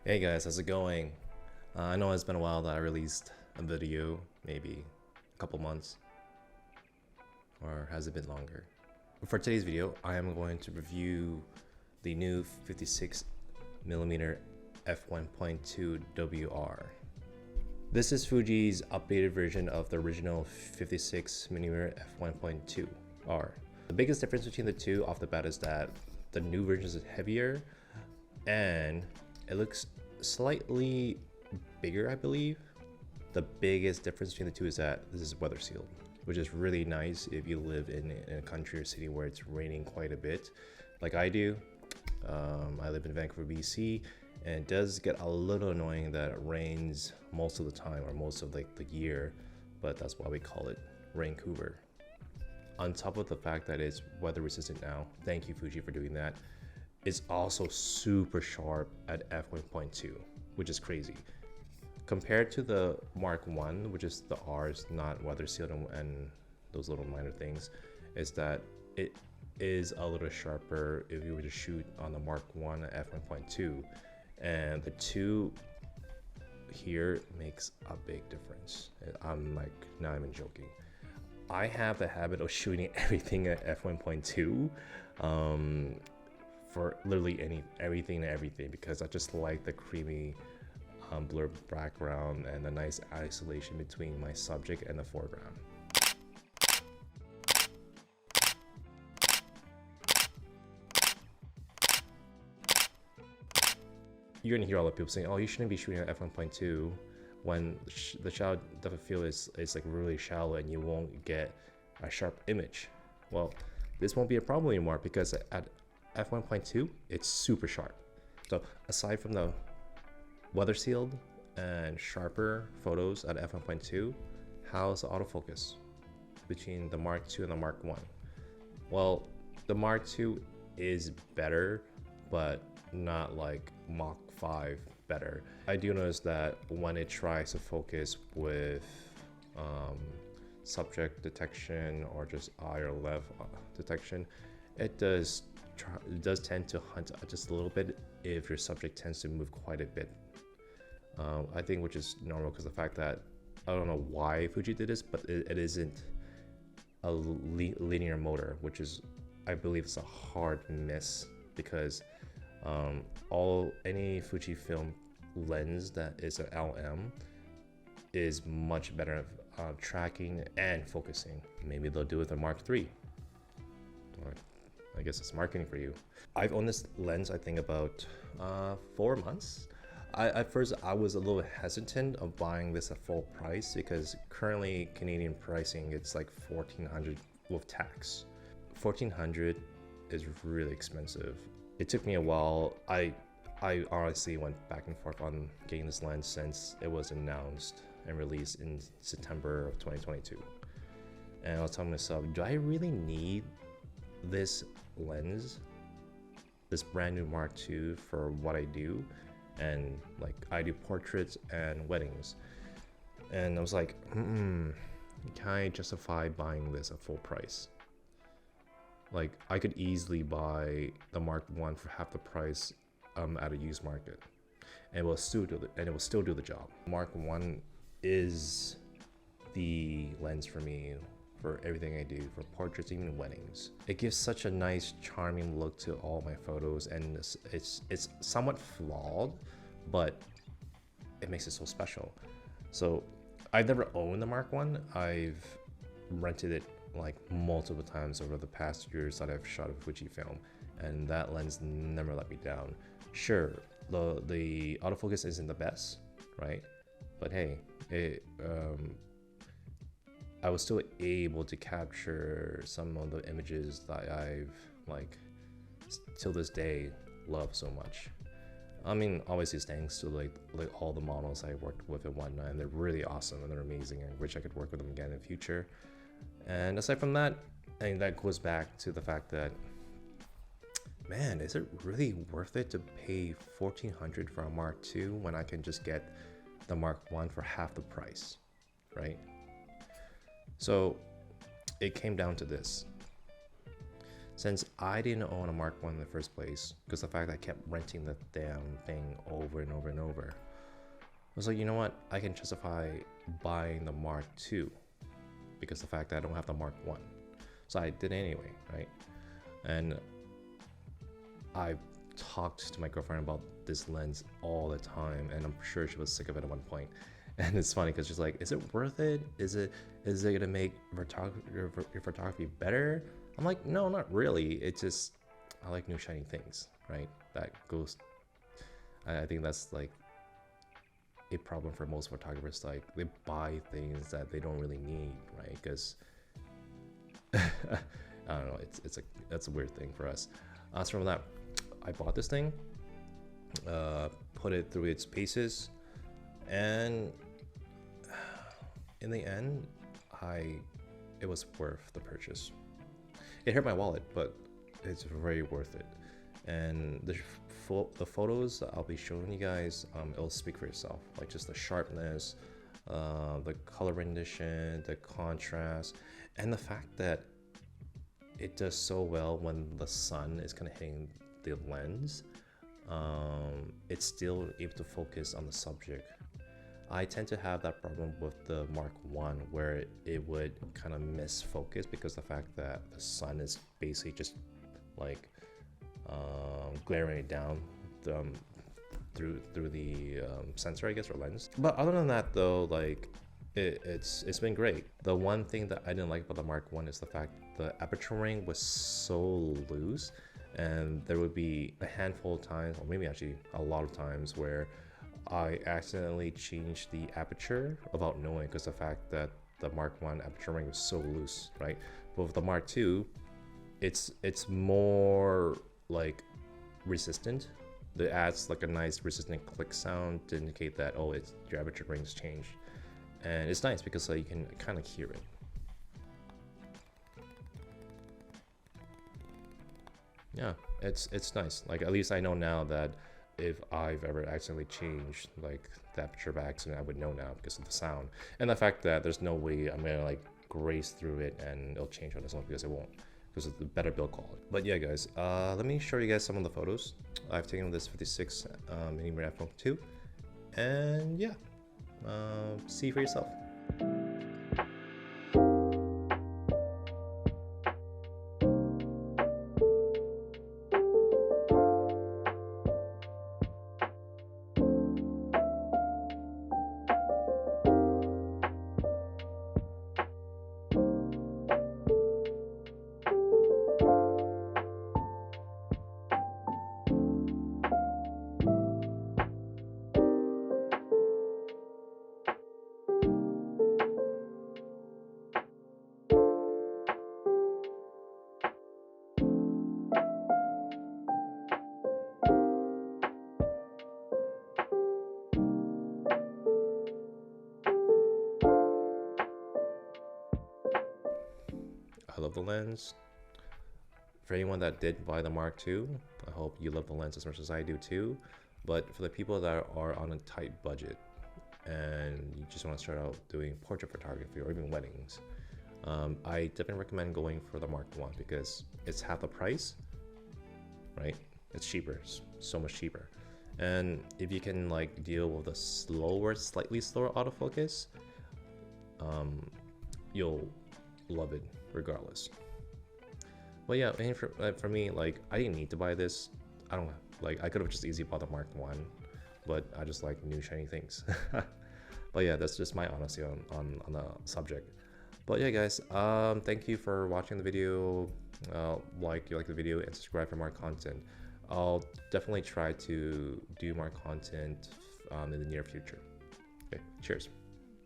Hey guys, how's it going? I know it's been a while that I released a video, maybe a couple months, or has it been longer? For today's video, I am going to review the new 56mm F1.2 WR. This is Fuji's updated version of the original 56mm F1.2 R. The biggest difference between the two off the bat is that the new version is heavier and it looks slightly bigger, I believe. The biggest difference between the two is that this is weather sealed, which is really nice if you live in a country or city where it's raining quite a bit, like I do. I live in Vancouver, BC, and it does get a little annoying that it rains most of the time or most of the year, but that's why we call it Vancouver. On top of the fact that it's weather resistant now, thank you Fuji for doing that. It's also super sharp at f1.2, which is crazy. Compared to the Mark 1, which is the R's, not weather sealed and those little minor things, is that it is a little sharper if you were to shoot on the Mark 1 at f1.2. And the two here makes a big difference. I'm like not even joking. I have the habit of shooting everything at f1.2. For literally everything because I just like the creamy blur background and the nice isolation between my subject and the foreground. You're gonna hear all the people saying, oh, you shouldn't be shooting at f1.2 when the shadow depth of field is like really shallow and you won't get a sharp image. Well, this won't be a problem anymore because at f1.2 it's super sharp. So aside from the weather sealed and sharper photos at f1.2, how's the autofocus between the Mark II and the Mark 1? Well, the Mark II is better, but not like Mach 5 better. I do notice that when it tries to focus with subject detection or just eye or left detection, it does tend to hunt just a little bit if your subject tends to move quite a bit. I think which is normal because the fact that I don't know why Fuji did this, but it isn't a linear motor, which is, I believe, it's a hard miss because any Fujifilm lens that is an LM is much better at tracking and focusing. Maybe they'll do it with a Mark III. I guess it's marketing for you. I've owned this lens, I think about 4 months. At first, I was a little hesitant of buying this at full price because currently Canadian pricing, it's like $1,400 with tax. $1,400 is really expensive. It took me a while. I honestly went back and forth on getting this lens since it was announced and released in September of 2022. And I was telling myself, do I really need this lens, this brand new Mark II for what I do? And like I do portraits and weddings, and I was like, can I justify buying this at full price? Like I could easily buy the Mark 1 for half the price at a used market, and it will still do the job. Mark 1 is the lens for me for everything I do, for portraits, even weddings. It gives such a nice, charming look to all my photos, and it's somewhat flawed, but it makes it so special. So I've never owned the Mark 1. I've rented it like multiple times over the past years that I've shot with Fujifilm, and that lens never let me down. Sure, the autofocus isn't the best, right? But hey, I was still able to capture some of the images that I've like till this day love so much. I mean, obviously it's thanks to like all the models I worked with and whatnot, and they're really awesome and they're amazing. I wish I could work with them again in the future. And aside from that, I think that goes back to the fact that, man, is it really worth it to pay $1,400 for a Mark II when I can just get the Mark 1 for half the price, right? So it came down to this. since I didn't own a Mark 1 in the first place, because the fact that I kept renting the damn thing over and over and over, I was like, you know what, I can justify buying the Mark 2 because the fact that I don't have the Mark 1. So I did anyway, right? And I talked to my girlfriend about this lens all the time, and I'm sure she was sick of it at one point. And it's funny because she's like, is it worth it? Is it gonna make your photography better? I'm like, no, not really. It's just, I like new shiny things, right? That goes, I think that's like a problem for most photographers. Like, they buy things that they don't really need, right? Because I don't know, that's a weird thing for us. So from that, I bought this thing, put it through its paces, and in the end, it was worth the purchase. It hurt my wallet, but it's very worth it. And the photos I'll be showing you guys, it'll speak for itself. Like just the sharpness, the color rendition, the contrast, and the fact that it does so well when the sun is kind of hitting the lens. It's still able to focus on the subject. I tend to have that problem with the Mark 1 where it would kind of miss focus because the fact that the sun is basically just like glaring it down through the sensor, I guess, or lens. But other than that though, like it's been great. The one thing that I didn't like about the Mark 1 is the fact the aperture ring was so loose, and there would be a handful of times, or maybe actually a lot of times, where I accidentally changed the aperture without knowing because the fact that the Mark 1 aperture ring was so loose, right? But with the Mark 2, it's more like resistant. It adds like a nice resistant click sound to indicate that, oh, your aperture ring's changed. And it's nice because you can kind of hear it. Yeah, it's nice. Like, at least I know now that if I've ever accidentally changed like the aperture by accident, I would know now because of the sound and the fact that there's no way I'm gonna like graze through it and it'll change on its own, because it won't, because of the better build quality. But yeah, guys, let me show you guys some of the photos I've taken with this 56mm F1.2, and yeah, see for yourself. I love the lens. For anyone that did buy the Mark II, I hope you love the lens as much as I do too. But for the people that are on a tight budget and you just want to start out doing portrait photography or even weddings, I definitely recommend going for the Mark I because it's half the price, right? It's cheaper, so much cheaper. And if you can like deal with a slightly slower autofocus, you'll love it regardless. But yeah, and for me, like, I didn't need to buy this. I don't like, I could have just easily bought the Mark I, but I just like new shiny things. But yeah, that's just my honesty on the subject. But yeah, guys, thank you for watching the video. Like the video and subscribe for more content. I'll definitely try to do more content in the near future. Okay, cheers.